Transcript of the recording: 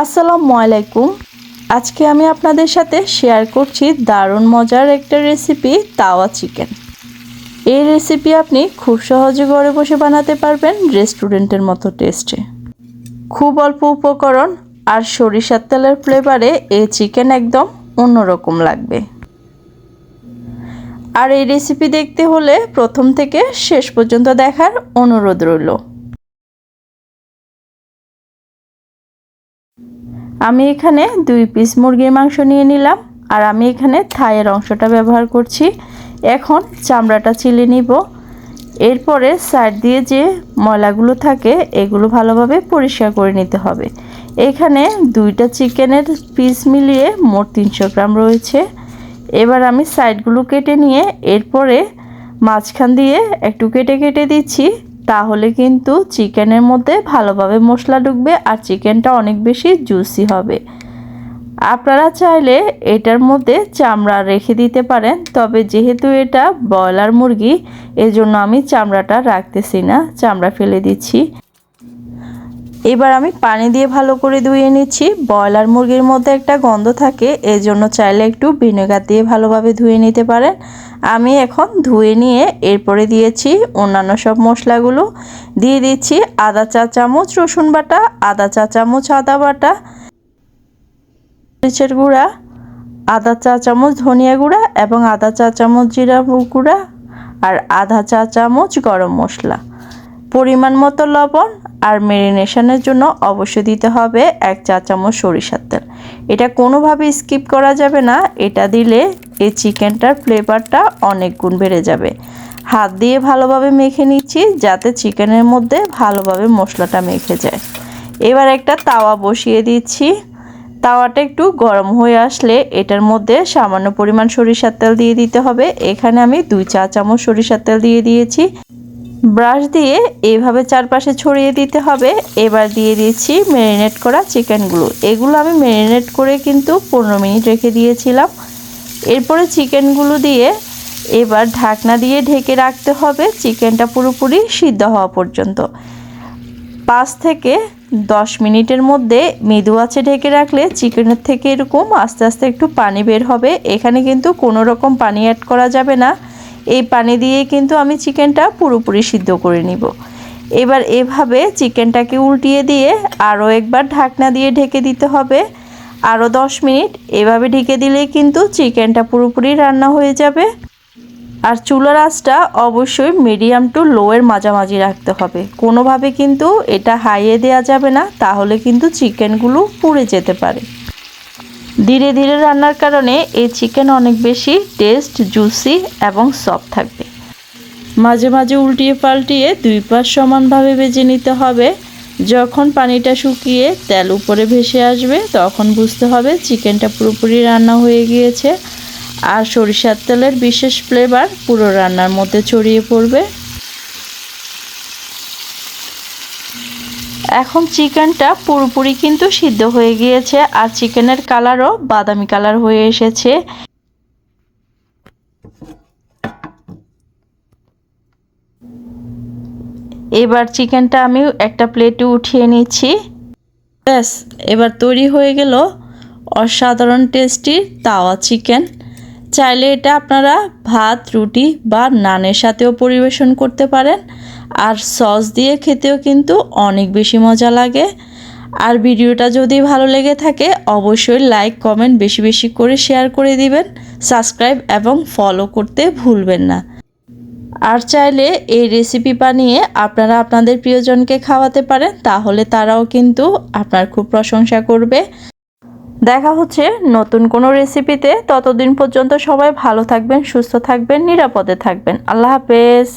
আসসালামু আলাইকুম। আজকে আমি আপনাদের সাথে শেয়ার করছি দারুণ মজার একটা রেসিপি, তাওয়া চিকেন। এই রেসিপি আপনি খুব সহজে ঘরে বসে বানাতে পারবেন রেস্টুরেন্টের মতো টেস্টে। খুব অল্প উপকরণ আর সরিষার তেলের ফ্লেভারে এই চিকেন একদম অন্যরকম লাগবে। আর এই রেসিপি দেখতে হলে প্রথম থেকে শেষ পর্যন্ত দেখার অনুরোধ রইল। আমি এখানে 2 পিস মুরগির মাংস নিয়ে নিলাম, আর আমি এখানে থাইয়ের অংশটা ব্যবহার করছি। এখন চামড়াটা ছিলে নিব। এরপরে সাইড দিয়ে যে ময়লাগুলো থাকে এগুলো ভালোভাবে পরিষ্কার করে নিতে হবে। এখানে 2টা চিকেনের পিস মিলিয়ে মোট 300 গ্রাম রয়েছে। এবার আমি সাইডগুলো কেটে নিয়ে এরপরে মাঝখান দিয়ে একটু কেটে কেটে দিচ্ছি, তাহলে কিন্তু চিকেনের মধ্যে ভালোভাবে মশলা ঢুকবে আর চিকেনটা অনেক বেশি জুসি হবে। আপনারা চাইলে এটার মধ্যে চামড়া রেখে দিতে পারেন, তবে যেহেতু এটা ব্রয়লার মুরগি এজন্য আমি চামড়াটা রাখতেছি না, চামড়া ফেলে দিচ্ছি। এবার আমি পানি দিয়ে ভালো করে ধুয়ে নিচ্ছি। ব্রয়লার মুরগির মধ্যে একটা গন্ধ থাকে, এজন্য চাইলে একটু ভিনেগার দিয়ে ভালোভাবে ধুয়ে নিতে পারেন। আমি এখন ধুয়ে নিয়ে এরপরে দিয়েছি অন্যান্য সব মশলাগুলো। দিয়ে দিচ্ছি আদা চা চামচ রসুন বাটা, আদা চা চামচ আদা বাটা, মরিচের গুঁড়া, আদা চা চামচ ধনিয়া গুঁড়া এবং আদা চা চামচ জিরা গুঁড়া, আর আধা চা চামচ গরম মশলা, পরিমাণ মতো লবণ, আর ম্যারিনেশনের জন্য অবশ্যই দিতে হবে 1 চা চামচ সরিষার তেল। এটা কোনোভাবে স্কিপ করা যাবে না, এটা দিলে এই চিকেনটার ফ্লেভারটা অনেক গুণ বেড়ে যাবে। হাত দিয়ে ভালোভাবে মেখে নিচ্ছি যাতে চিকেনের মধ্যে ভালোভাবে মশলাটা মেখে যায়। এবার একটা তাওয়া বসিয়ে দিচ্ছি। তাওয়াটা একটু গরম হয়ে আসলে এটার মধ্যে সামান্য পরিমাণ সরিষার তেল দিয়ে দিতে হবে। এখানে আমি 2 চা চামচ সরিষার তেল দিয়ে দিয়েছি। ব্রাশ দিয়ে এইভাবে চারপাশে ছড়িয়ে দিতে হবে। এবার দিয়ে দিচ্ছি ম্যারিনেট করা চিকেনগুলো। এগুলো আমি ম্যারিনেট করে কিন্তু 15 মিনিট রেখে দিয়েছিলাম। এরপরে চিকেনগুলো দিয়ে এবার ঢাকনা দিয়ে ঢেকে রাখতে হবে চিকেনটা পুরোপুরি সিদ্ধ হওয়া পর্যন্ত। 5 থেকে 10 মিনিটের মধ্যে মৃদু আঁচে ঢেকে রাখলে চিকেনের থেকে এরকম আস্তে আস্তে একটু পানি বের হবে। এখানে কিন্তু কোনো রকম পানি অ্যাড করা যাবে না। এই পানি দিয়ে কিন্তু আমি চিকেনটা পুরোপুরি সিদ্ধ করে নিব। এবার এভাবে চিকেনটাকে উল্টিয়ে দিয়ে আরও একবার ঢাকনা দিয়ে ঢেকে দিতে হবে আরও 10 মিনিট। এভাবে ঢেকে দিলেই কিন্তু চিকেনটা পুরোপুরি রান্না হয়ে যাবে। আর চুলার আঁচটা অবশ্যই মিডিয়াম টু লোয়ের মাঝামাঝি রাখতে হবে, কোনোভাবে কিন্তু এটা হাইয়ে দেওয়া যাবে না, তাহলে কিন্তু চিকেনগুলো পুড়ে যেতে পারে। ধীরে ধীরে রান্নার কারণে এই চিকেন অনেক বেশি টেস্ট, জুসি এবং সফট থাকবে। মাঝে মাঝে উল্টিয়ে পাল্টিয়ে 2 পাশ সমানভাবে ভেজে নিতে হবে। যখন পানিটা শুকিয়ে তেল উপরে ভেসে আসবে তখন বুঝতে হবে চিকেনটা পুরোপুরি রান্না হয়ে গিয়েছে। আর সরিষার তেলের বিশেষ ফ্লেভার পুরো রান্নার মধ্যে ছড়িয়ে পড়বে। এখন চিকেনটা পুরোপুরি কিন্তু সিদ্ধ হয়ে গিয়েছে আর চিকেনের কালারও বাদামি কালার হয়ে এসেছে। এবার চিকেনটা আমি একটা প্লেটে উঠিয়ে নিচ্ছি। ব্যাস, এবার তৈরি হয়ে গেল অসাধারণ টেস্টি তাওয়া চিকেন। চাইলে এটা আপনারা ভাত, রুটি বা নানের সাথেও পরিবেশন করতে পারেন। আর সস দিয়ে খেতেও কিন্তু অনেক বেশি মজা লাগে। আর ভিডিওটা যদি ভালো লেগে থাকে অবশ্যই লাইক, কমেন্ট বেশি বেশি করে শেয়ার করে দিবেন। সাবস্ক্রাইব এবং ফলো করতে ভুলবেন না। আর চাইলে এই রেসিপি বানিয়ে আপনারা আপনাদের প্রিয়জনকে খাওয়াতে পারেন, তাহলে তারাও কিন্তু আপনার খুব প্রশংসা করবে। দেখা হচ্ছে নতুন কোনো রেসিপিতে। ততদিন পর্যন্ত সবাই ভালো থাকবেন, সুস্থ থাকবেন, নিরাপদে থাকবেন। আল্লাহ হাফেজ।